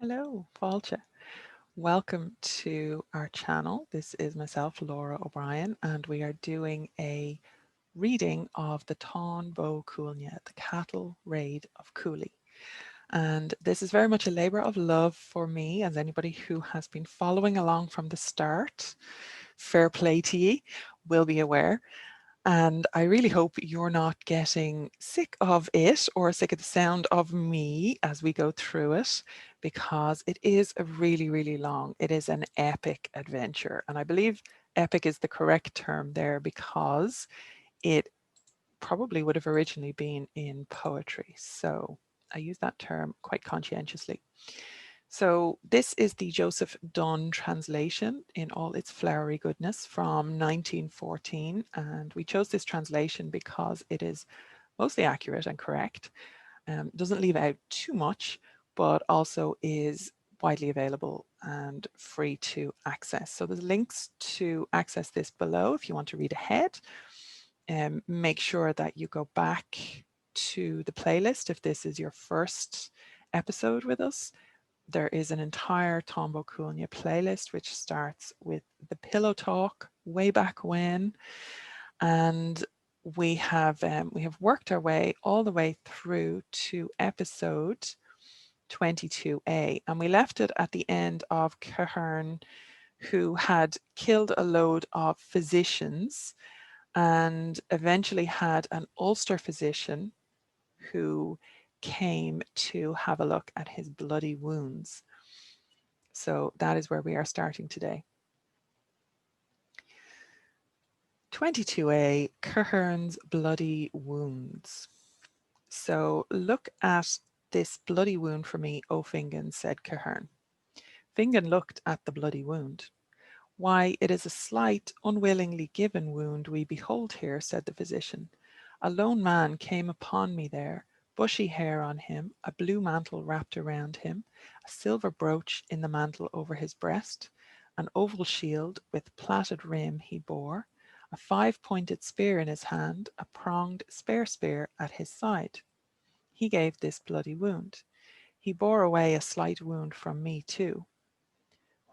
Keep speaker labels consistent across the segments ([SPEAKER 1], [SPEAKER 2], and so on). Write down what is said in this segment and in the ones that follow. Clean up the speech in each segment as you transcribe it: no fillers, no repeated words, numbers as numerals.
[SPEAKER 1] Hello, Fáilte. Welcome to our channel. This is myself, Lora O'Brien, and we are doing a reading of the Táin Cuailnge, the cattle raid of Cooley. And this is very much a labour of love for me, as anybody who has been following along from the start, fair play to ye, will be aware. And I really hope you're not getting sick of it or sick of the sound of me as we go through it, because it is a really, really long, it is an epic adventure. And I believe epic is the correct term there because it probably would have originally been in poetry. So I use that term quite conscientiously. So this is the Joseph Dunn translation in all its flowery goodness from 1914. And we chose this translation because it is mostly accurate and correct, doesn't leave out too much, but also is widely available and free to access. So there's links to access this below if you want to read ahead. Make sure that you go back to the playlist if this is your first episode with us. There is an entire Táin Cuailnge playlist which starts with the pillow talk way back when, and we have worked our way all the way through to episode 22A, and we left it at the end of Cethern, who had killed a load of physicians and eventually had an Ulster physician who came to have a look at his bloody wounds. So that is where we are starting today. 22A, Cethern's bloody wounds. So look at this bloody wound for me, O Fingon, said Cethern. Fingon looked at the bloody wound. Why, it is a slight, unwillingly given wound we behold here, said the physician. A lone man came upon me there, bushy hair on him, a blue mantle wrapped around him, a silver brooch in the mantle over his breast, an oval shield with plaited rim he bore, a 5-pointed spear in his hand, a pronged spare spear at his side. He gave this bloody wound. He bore away a slight wound from me too.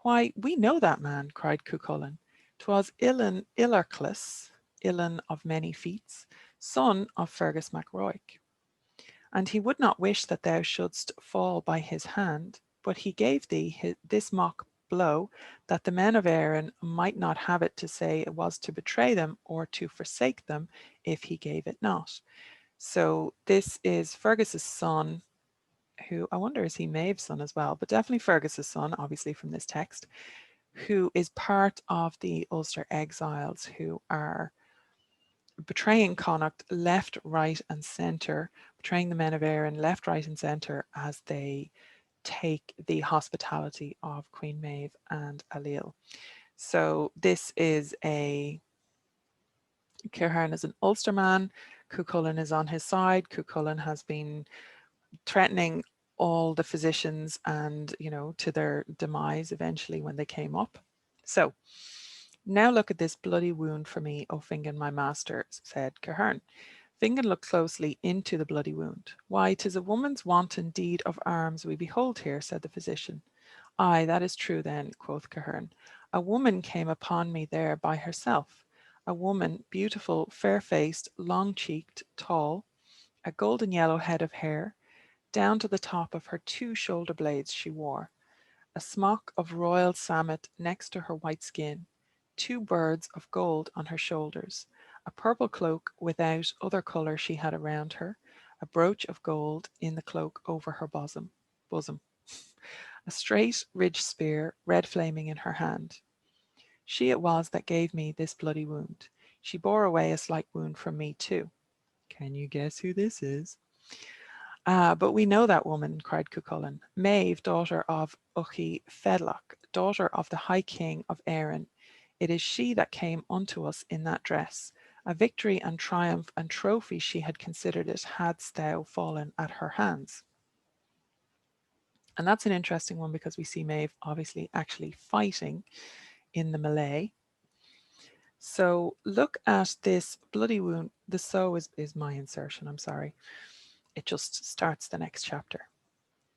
[SPEAKER 1] Why, we know that man, cried Cuchulainn. 'Twas Ilan Ilarclus, Ilan of many feats, son of Fergus MacRoich. And he would not wish that thou shouldst fall by his hand, but he gave thee this mock blow, that the men of Erin might not have it to say it was to betray them or to forsake them if he gave it not. So this is Fergus's son, who I wonder is he Maeve's son as well, but definitely Fergus's son, obviously from this text, who is part of the Ulster exiles who are betraying Connacht left, right, and centre, betraying the men of Erin left, right, and centre as they take the hospitality of Queen Maeve and Ailill. So this is Cethern is an Ulsterman. Cuchulainn is on his side. Cuchulainn has been threatening all the physicians and, to their demise eventually when they came up. So now look at this bloody wound for me, O Fingon, my master, said Cethern. Fingon looked closely into the bloody wound. Why, 'tis a woman's wanton deed of arms we behold here, said the physician. Ay, that is true then, quoth Cethern. A woman came upon me there by herself. A woman, beautiful, fair-faced, long-cheeked, tall, a golden yellow head of hair. Down to the top of her 2 shoulder blades she wore a smock of royal samite next to her white skin, 2 birds of gold on her shoulders, a purple cloak without other colour she had around her, a brooch of gold in the cloak over her bosom, a straight ridged spear, red flaming in her hand. She it was that gave me this bloody wound. She bore away a slight wound from me too. Can you guess who this is? Ah, but we know that woman, cried Cuchulainn, Maeve, daughter of Uchi Fedloch, daughter of the High King of Erin. It is she that came unto us in that dress. A victory and triumph and trophy she had considered it, hadst thou fallen at her hands. And that's an interesting one because we see Maeve obviously actually fighting in the melee. So look at this bloody wound. The so is my insertion, I'm sorry. It just starts the next chapter.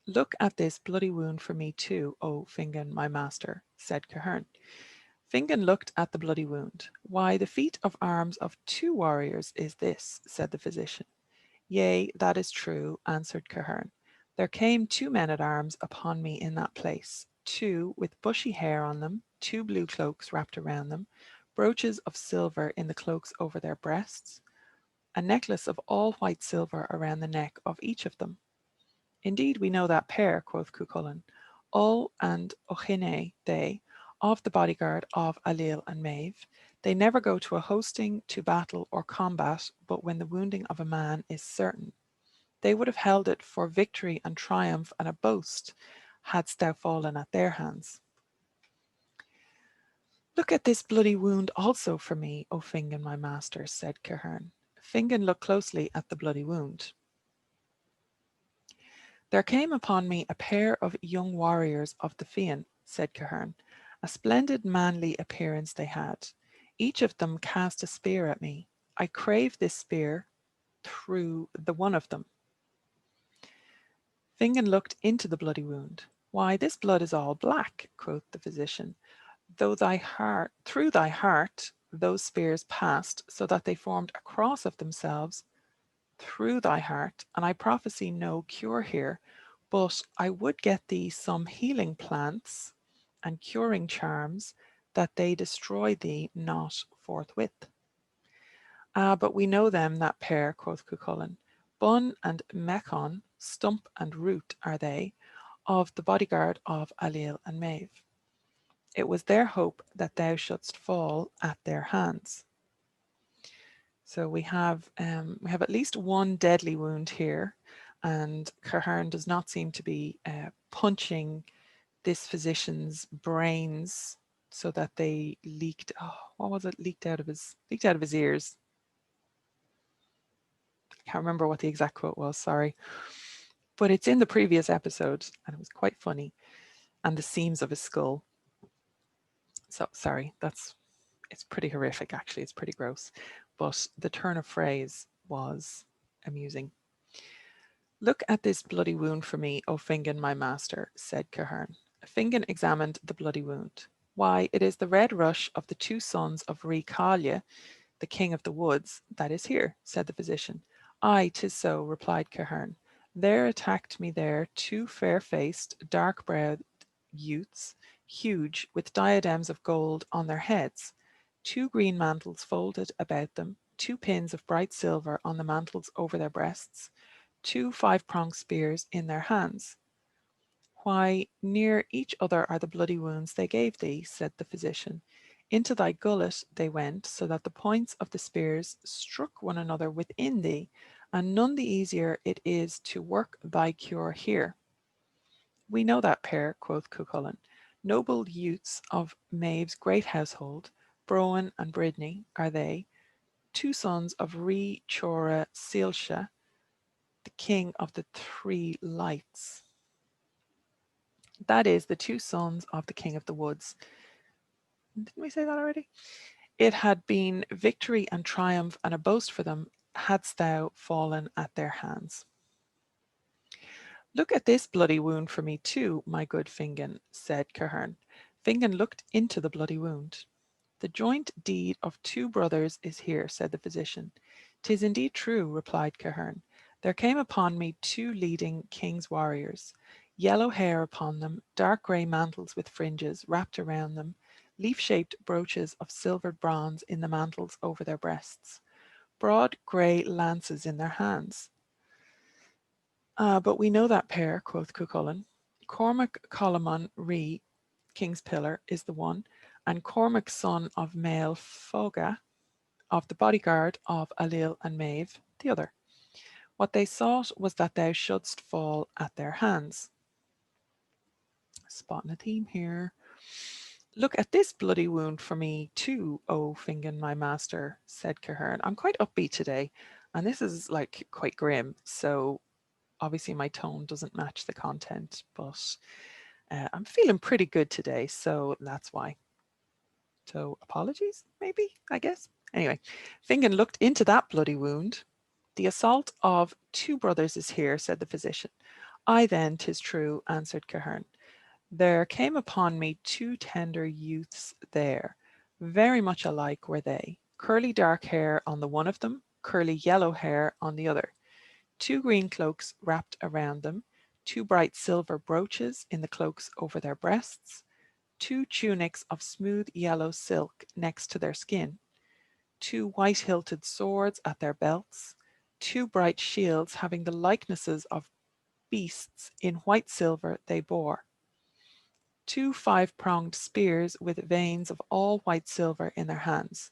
[SPEAKER 1] Look at this bloody wound for me too, O Fingon, my master, said Cethern. Fingon looked at the bloody wound. Why, the feat of arms of 2 warriors is this, said the physician. Yea, that is true, answered Cethern. There came 2 men-at-arms upon me in that place, 2 with bushy hair on them, 2 blue cloaks wrapped around them, brooches of silver in the cloaks over their breasts, a necklace of all white silver around the neck of each of them. Indeed, we know that pair, quoth Cuchulainn, Ull and Ochine they, of the bodyguard of Ailill and Maeve. They never go to a hosting, to battle, or combat, but when the wounding of a man is certain. They would have held it for victory and triumph and a boast, hadst thou fallen at their hands. Look at this bloody wound also for me, O Fingon, my master, said Cethern. Fingon looked closely at the bloody wound. There came upon me a pair of young warriors of the Fiann, said Cethern. A splendid manly appearance they had. Each of them cast a spear at me. I crave this spear through the one of them. Fingon looked into the bloody wound. Why, this blood is all black, quoth the physician. Through thy heart, those spears passed, so that they formed a cross of themselves through thy heart, and I prophesy no cure here, but I would get thee some healing plants and curing charms, that they destroy thee not forthwith. Ah, but we know them, that pair, quoth Cuchulainn. Bun and Mechon, stump and root are they, of the bodyguard of Ailill and Maeve. It was their hope that thou shouldst fall at their hands. So we have at least one deadly wound here, and Cethern does not seem to be punching this physician's brains so that they leaked. Oh, what was it? Leaked out of his ears. I can't remember what the exact quote was. Sorry, but it's in the previous episode, and it was quite funny. And the seams of his skull. So sorry, it's pretty horrific. Actually, it's pretty gross. But the turn of phrase was amusing. Look at this bloody wound for me, O Fingon, my master, said Cethern. Fingon examined the bloody wound. Why, it is the red rush of the 2 sons of Cuailnge, the king of the woods, that is here, said the physician. Aye, 'tis so, replied Cethern. There attacked me there 2 fair-faced, dark-browed youths, huge, with diadems of gold on their heads, 2 green mantles folded about them, 2 pins of bright silver on the mantles over their breasts, 2 5-pronged spears in their hands. Why, near each other are the bloody wounds they gave thee, said the physician. Into thy gullet they went, so that the points of the spears struck one another within thee, and none the easier it is to work thy cure here. We know that pair, quoth Cuchulainn. Noble youths of Maeve's great household, Brohan and Bridney, are they, 2 sons of Chora Síolcha, the king of the 3 lights. That is, the 2 sons of the king of the woods. Didn't we say that already? It had been victory and triumph and a boast for them, hadst thou fallen at their hands. Look at this bloody wound for me too, my good Fingon, said Cethern. Fingon looked into the bloody wound. The joint deed of 2 brothers is here, said the physician. 'Tis indeed true, replied Cethern. There came upon me 2 leading king's warriors, yellow hair upon them, dark grey mantles with fringes wrapped around them, leaf-shaped brooches of silvered bronze in the mantles over their breasts, broad grey lances in their hands. But we know that pair, quoth Cuchulainn. Cormac Collamon Ree, King's Pillar, is the one, and Cormac son of Mael Foga, of the bodyguard of Ailill and Maeve, the other. What they sought was that thou shouldst fall at their hands. Spotting a theme here. Look at this bloody wound for me too, O Fingon, my master, said Cethern. I'm quite upbeat today, and this is like quite grim, so obviously my tone doesn't match the content, but I'm feeling pretty good today, so that's why. So apologies, maybe, I guess. Anyway, Fingon looked into that bloody wound. The assault of 2 brothers is here, said the physician. Ay then, 'tis true, answered Cethern. There came upon me two tender youths there. Very much alike were they. Curly dark hair on the one of them, curly yellow hair on the other. Two green cloaks wrapped around them, two bright silver brooches in the cloaks over their breasts, two tunics of smooth yellow silk next to their skin, two white-hilted swords at their belts, two bright shields having the likenesses of beasts in white silver they bore, two five-pronged spears with veins of all white silver in their hands.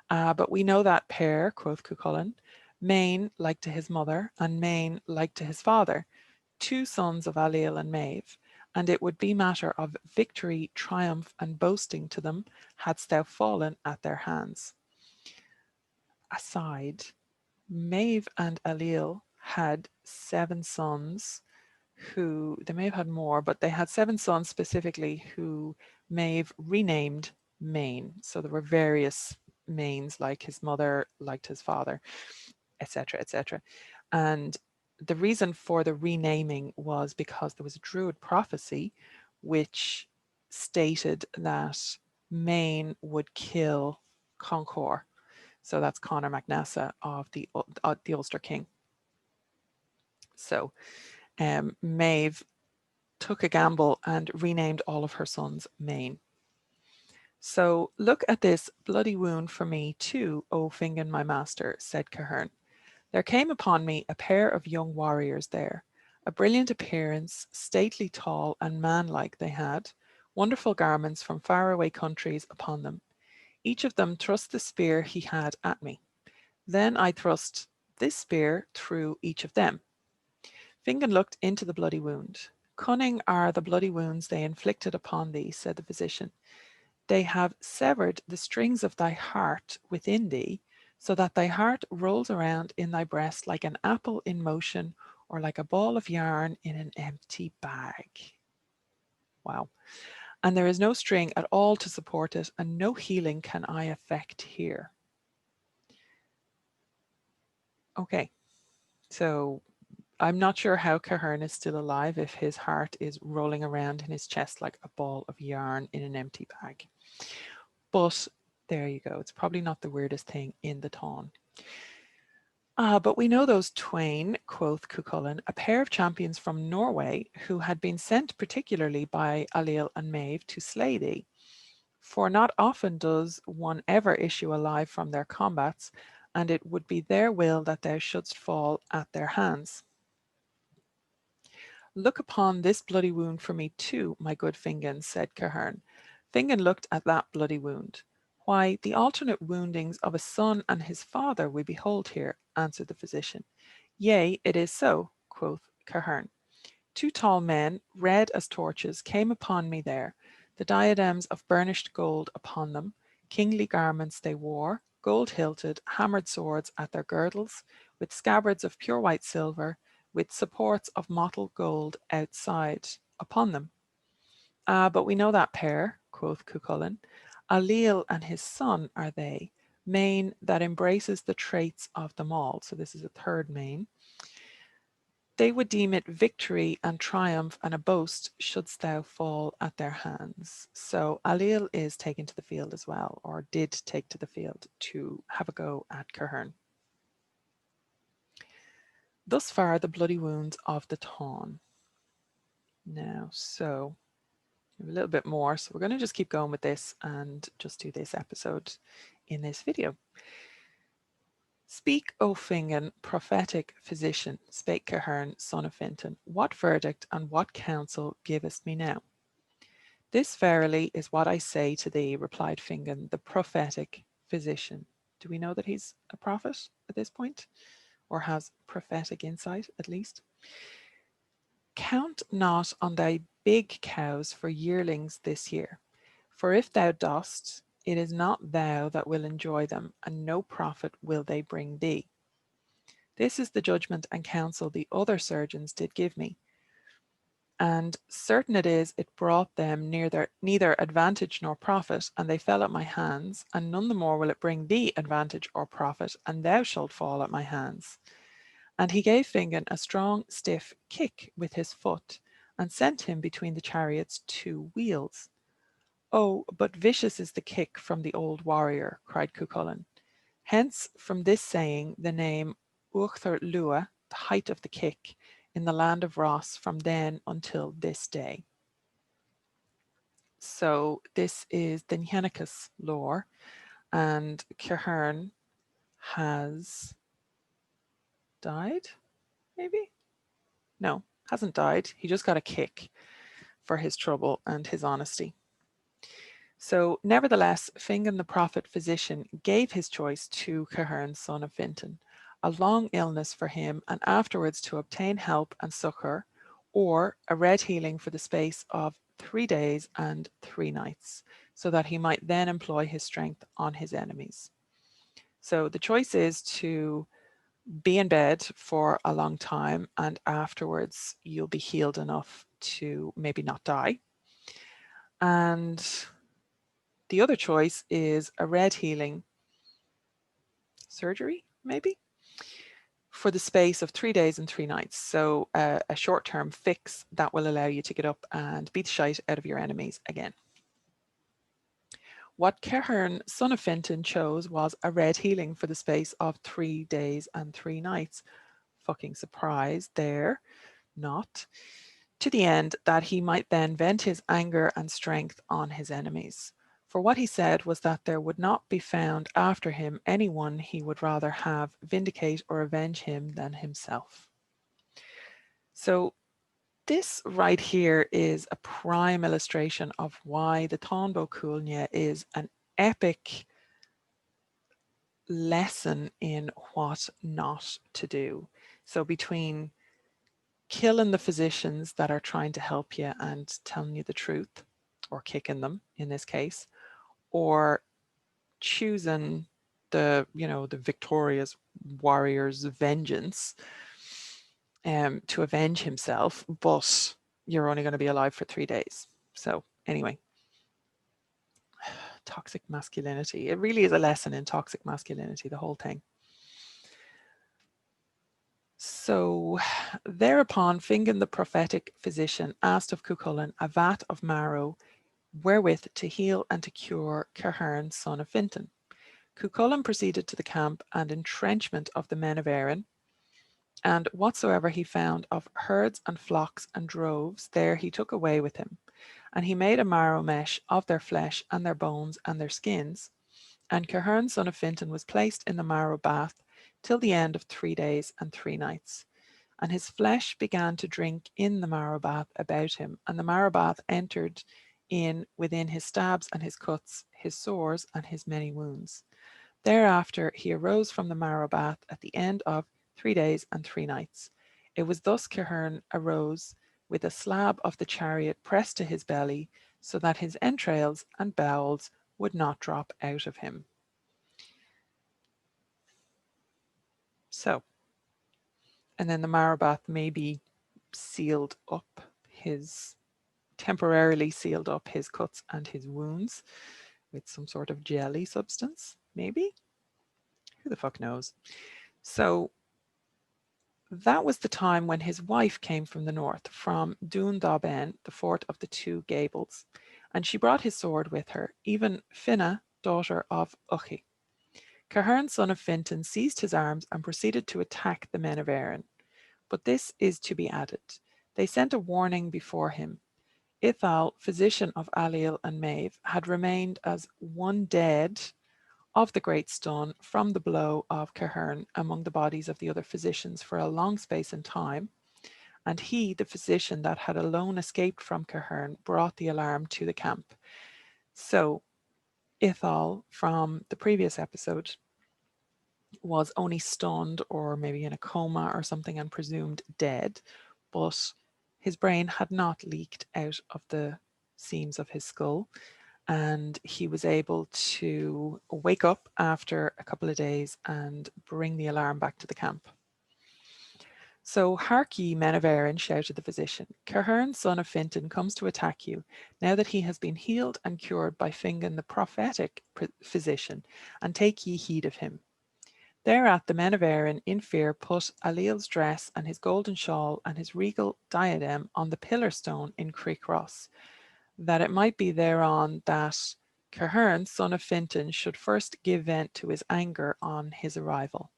[SPEAKER 1] But we know that pair, quoth Cuchulainn, Main like to his mother, and Main like to his father, two sons of Ailill and Maeve, and it would be matter of victory, triumph, and boasting to them, hadst thou fallen at their hands. Aside, Maeve and Ailill had 7 sons who, they may have had more, but they had 7 sons specifically who Maeve renamed Main. So there were various Mains, like his mother liked his father, etc., etc. And the reason for the renaming was because there was a Druid prophecy which stated that Main would kill Conchor. So that's Conor MacNessa of the Ulster King. So Maeve took a gamble and renamed all of her sons Main. So look at this bloody wound for me too, O Fingon my master, said Cethern. There came upon me a pair of young warriors there, a brilliant appearance, stately, tall, and manlike they had, wonderful garments from faraway countries upon them. Each of them thrust the spear he had at me. Then I thrust this spear through each of them. Fingon looked into the bloody wound. Cunning are the bloody wounds they inflicted upon thee, said the physician. They have severed the strings of thy heart within thee, so that thy heart rolls around in thy breast like an apple in motion, or like a ball of yarn in an empty bag. Wow. And there is no string at all to support it, and no healing can I effect here. Okay, so I'm not sure how Cethern is still alive if his heart is rolling around in his chest like a ball of yarn in an empty bag. But there you go. It's probably not the weirdest thing in the Táin. But we know those twain, quoth Cuchulainn, a pair of champions from Norway who had been sent particularly by Ailill and Maeve to slay thee. For not often does one ever issue alive from their combats, and it would be their will that thou shouldst fall at their hands. Look upon this bloody wound for me too, my good Fingon, said Cethern. Fingon looked at that bloody wound. Why, the alternate woundings of a son and his father we behold here, answered the physician. Yea, it is so, quoth Cethern. Two tall men, red as torches, came upon me there, the diadems of burnished gold upon them, kingly garments they wore, gold-hilted, hammered swords at their girdles, with scabbards of pure white silver, with supports of mottled gold outside upon them. But we know that pair, quoth Cuchulainn. Ailill and his son are they, Main that embraces the traits of them all. So this is a third Main. They would deem it victory and triumph and a boast shouldst thou fall at their hands. So Ailill is taken to the field as well, or did take to the field to have a go at Cethern. Thus far the bloody wounds of the Táin. Now, so a little bit more. So we're going to just keep going with this and just do this episode in this video. Speak, O Fingon, prophetic physician, spake Cethern, son of Fintan, what verdict and what counsel givest me now? This verily is what I say to thee, replied Fingon, the prophetic physician. Do we know that he's a prophet at this point, or has prophetic insight at least? Count not on thy big cows for yearlings this year, for if thou dost, it is not thou that will enjoy them, and no profit will they bring thee. This is the judgment and counsel the other surgeons did give me, and certain it is it brought them neither advantage nor profit, and they fell at my hands, and none the more will it bring thee advantage or profit, and thou shalt fall at my hands. And he gave Fingon a strong, stiff kick with his foot, and sent him between the chariot's two wheels. "Oh, but vicious is the kick from the old warrior," cried Cuchulainn. Hence from this saying the name Uachtar Lua, the height of the kick, in the land of Ross from then until this day. So this is the Nianachus lore, and Cethern has died, maybe? No, hasn't died. He just got a kick for his trouble and his honesty. So nevertheless, Fingon the prophet physician gave his choice to Cethern, son of Fintan, a long illness for him, and afterwards to obtain help and succour, or a red healing for the space of 3 days and 3 nights, so that he might then employ his strength on his enemies. So the choice is to be in bed for a long time, and afterwards you'll be healed enough to maybe not die. And the other choice is a red healing surgery, maybe, for the space of 3 days and 3 nights. So a short-term fix that will allow you to get up and beat the shite out of your enemies again. What Cethern, son of Fintan, chose was a red healing for the space of 3 days and 3 nights. Fucking surprise there, not. To the end that he might then vent his anger and strength on his enemies. For what he said was that there would not be found after him anyone he would rather have vindicate or avenge him than himself. So this right here is a prime illustration of why the Táin Bó Cúailnge is an epic lesson in what not to do. So between killing the physicians that are trying to help you and telling you the truth, or kicking them in this case, or choosing the victorious warrior's vengeance to avenge himself, but you're only going to be alive for 3 days. So anyway, toxic masculinity. It really is a lesson in toxic masculinity, the whole thing. So thereupon Fingon the prophetic physician asked of Cuchulainn a vat of marrow wherewith to heal and to cure Cethern, son of Fintan. Cuchulainn proceeded to the camp and entrenchment of the men of Erin, and whatsoever he found of herds and flocks and droves, there he took away with him. And he made a marrow mesh of their flesh and their bones and their skins. And Cethern, son of Fintan, was placed in the marrow bath till the end of 3 days and 3 nights. And his flesh began to drink in the marrow bath about him, and the marrow bath entered in within his stabs and his cuts, his sores and his many wounds. Thereafter he arose from the marrow bath at the end of 3 days and 3 nights. It was thus Cethern arose with a slab of the chariot pressed to his belly, so that his entrails and bowels would not drop out of him. So, and then the marrow bath maybe sealed up his, temporarily sealed up his cuts and his wounds with some sort of jelly substance, maybe? Who the fuck knows? So that was the time when his wife came from the north, from Dún dá Ben, the fort of the two gables, and she brought his sword with her, even Finna, daughter of Uchi. Cethern, son of Fintan, seized his arms and proceeded to attack the men of Erin. But this is to be added. They sent a warning before him. Ithal, physician of Aliel and Maeve, had remained as one dead of the great stun from the blow of Cethern among the bodies of the other physicians for a long space in time, and he, the physician that had alone escaped from Cethern, brought the alarm to the camp. So Ithal from the previous episode was only stunned or maybe in a coma or something and presumed dead, but his brain had not leaked out of the seams of his skull, and he was able to wake up after a couple of days and bring the alarm back to the camp. So hark ye, men of Erin, shouted the physician. Cethern, son of Fintan, comes to attack you, now that he has been healed and cured by Fingon the prophetic physician, and take ye heed of him. Thereat the men of Erin, in fear, put Ailill's dress and his golden shawl and his regal diadem on the pillar stone in Creek Ross, that it might be thereon that Cethern, son of Fintan, should first give vent to his anger on his arrival.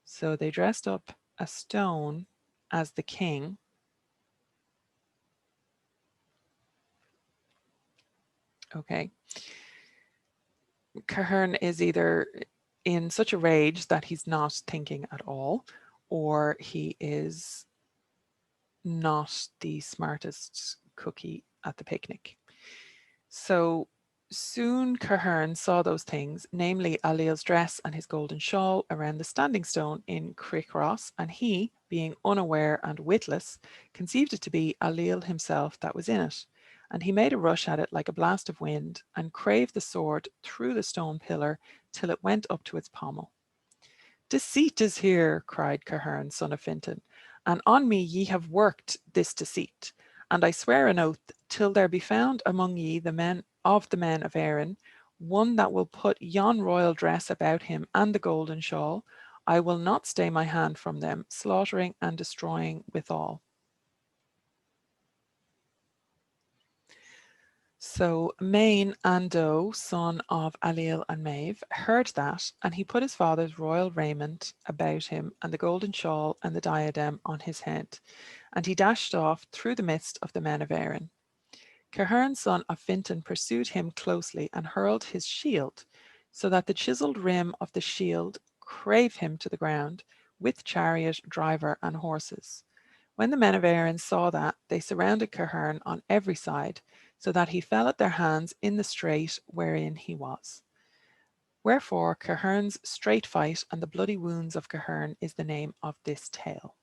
[SPEAKER 1] So they dressed up a stone as the king. Okay. Cethern is either in such a rage that he's not thinking at all, or he is not the smartest cookie at the picnic. So soon Cethern saw those things, namely Ailill's dress and his golden shawl, around the standing stone in Crickross, and he, being unaware and witless, conceived it to be Ailill himself that was in it. And he made a rush at it like a blast of wind, and craved the sword through the stone pillar till it went up to its pommel. Deceit is here, cried Cethern, son of Fintan, and on me ye have worked this deceit. And I swear an oath, till there be found among ye the men of Erin, one that will put yon royal dress about him and the golden shawl, I will not stay my hand from them, slaughtering and destroying withal. So Main Ando, son of Ailill and Maeve, heard that, and he put his father's royal raiment about him, and the golden shawl and the diadem on his head, and he dashed off through the midst of the men of Erin. Cethern, son of Fintan, pursued him closely and hurled his shield, so that the chiselled rim of the shield crave him to the ground, with chariot, driver, and horses. When the men of Erin saw that, they surrounded Cethern on every side, so that he fell at their hands in the strait wherein he was. Wherefore Cethern's strait fight and the bloody wounds of Cethern is the name of this tale.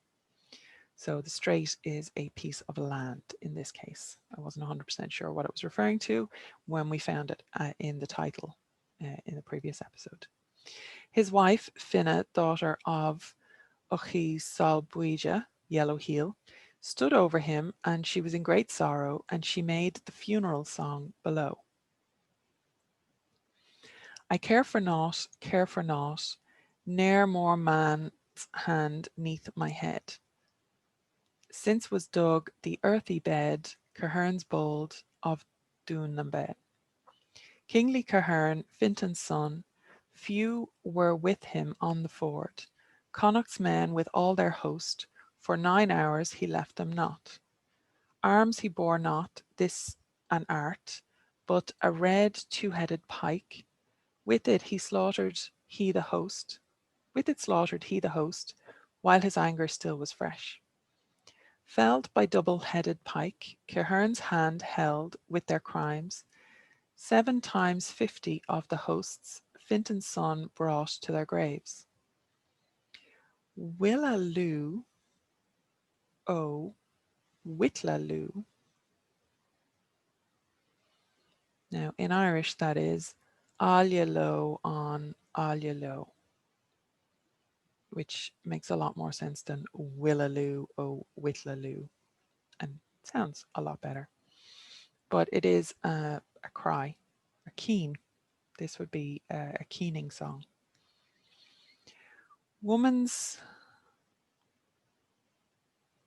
[SPEAKER 1] So the strait is a piece of land in this case. I wasn't 100% sure what it was referring to when we found it in the title in the previous episode. His wife, Finna, daughter of Uchi Salbuija, Yellow Heel, stood over him, and she was in great sorrow, and she made the funeral song below. I care for naught, ne'er more man's hand neath my head. Since was dug the earthy bed, Cethern's bold of Dunlambed. Kingly Cethern, Fintan's son, few were with him on the ford. Connacht's men with all their host, for 9 hours he left them not. Arms he bore not, this an art, but a red two-headed pike. With it slaughtered he the host, while his anger still was fresh. Felled by double-headed pike, Cethern's hand held with their crimes. 7 times 50 of the hosts Fintan's son brought to their graves. Willaloo, O Whitlaloo. Now in Irish that is Alyalo on Alyalo, which makes a lot more sense than Willaloo, O Whitlaloo, and sounds a lot better. But it is a cry, a keen. This would be a keening song. Woman's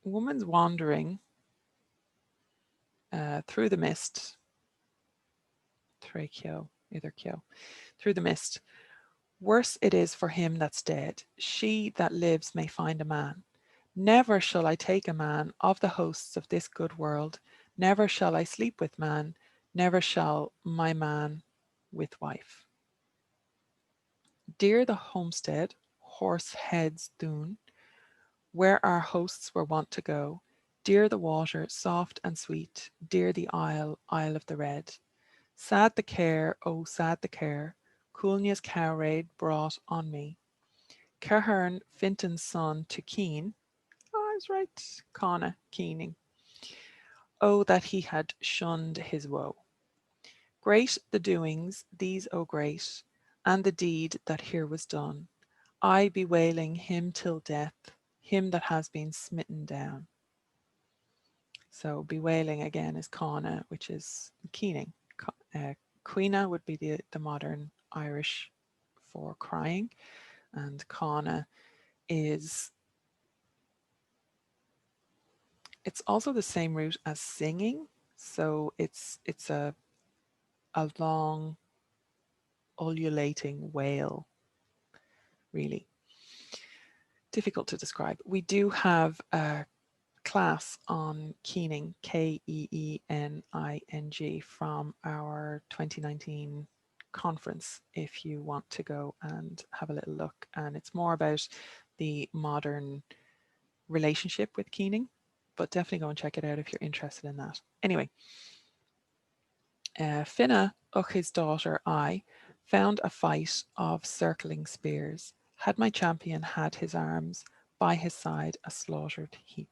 [SPEAKER 1] wandering through the mist, through the mist. Worse it is for him that's dead. She that lives may find a man. Never shall I take a man of the hosts of this good world. Never shall I sleep with man. Never shall my man with wife. Dear the homestead, horse heads Doon, where our hosts were wont to go. Dear the water, soft and sweet. Dear the isle, Isle of the Red. Sad the care, oh sad the care, Coolnge's cow raid brought on me. Cethern, Fintan's son, to Keene. Oh, I was right, Conna, Keening. Oh, that he had shunned his woe. Great the doings, these oh great, and the deed that here was done. I bewailing him till death, him that has been smitten down. So bewailing again is Conna, which is keening. Cuina would be the modern Irish for crying, and Cuailnge is, it's also the same root as singing, so it's a long ululating wail, really. Difficult to describe. We do have a class on keening, Keening, from our 2019 conference if you want to go and have a little look. And it's more about the modern relationship with keening, but definitely go and check it out if you're interested in that. Anyway, Finna, his daughter, I, found a fight of circling spears. Had my champion had his arms, by his side a slaughtered heap.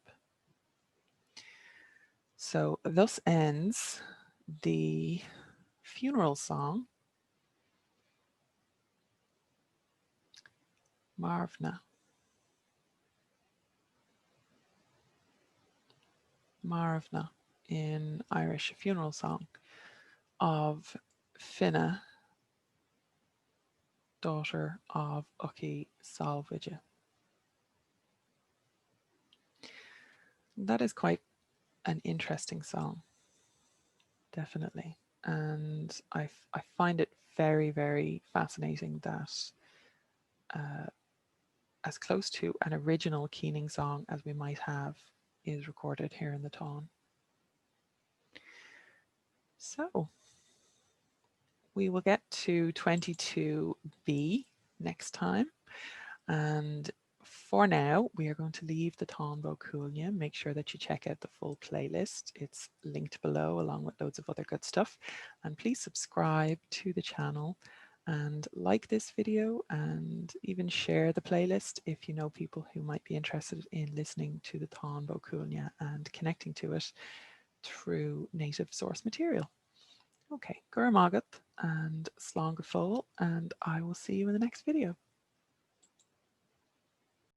[SPEAKER 1] So thus ends the funeral song, Marvna. Marvna in Irish, funeral song of Finna, daughter of Uki Salvige. That is quite an interesting song, definitely. And I find it very, very fascinating that as close to an original Keening song as we might have is recorded here in the Táin. So we will get to 22b next time. And for now, we are going to leave the Táin Bó Cúailnge. Make sure that you check out the full playlist. It's linked below along with loads of other good stuff. And please subscribe to the channel and like this video and even share the playlist if you know people who might be interested in listening to the Táin Bó Cúailnge and connecting to it through native source material. Okay, Gura Magat and Slán go Fóill, and I will see you in the next video.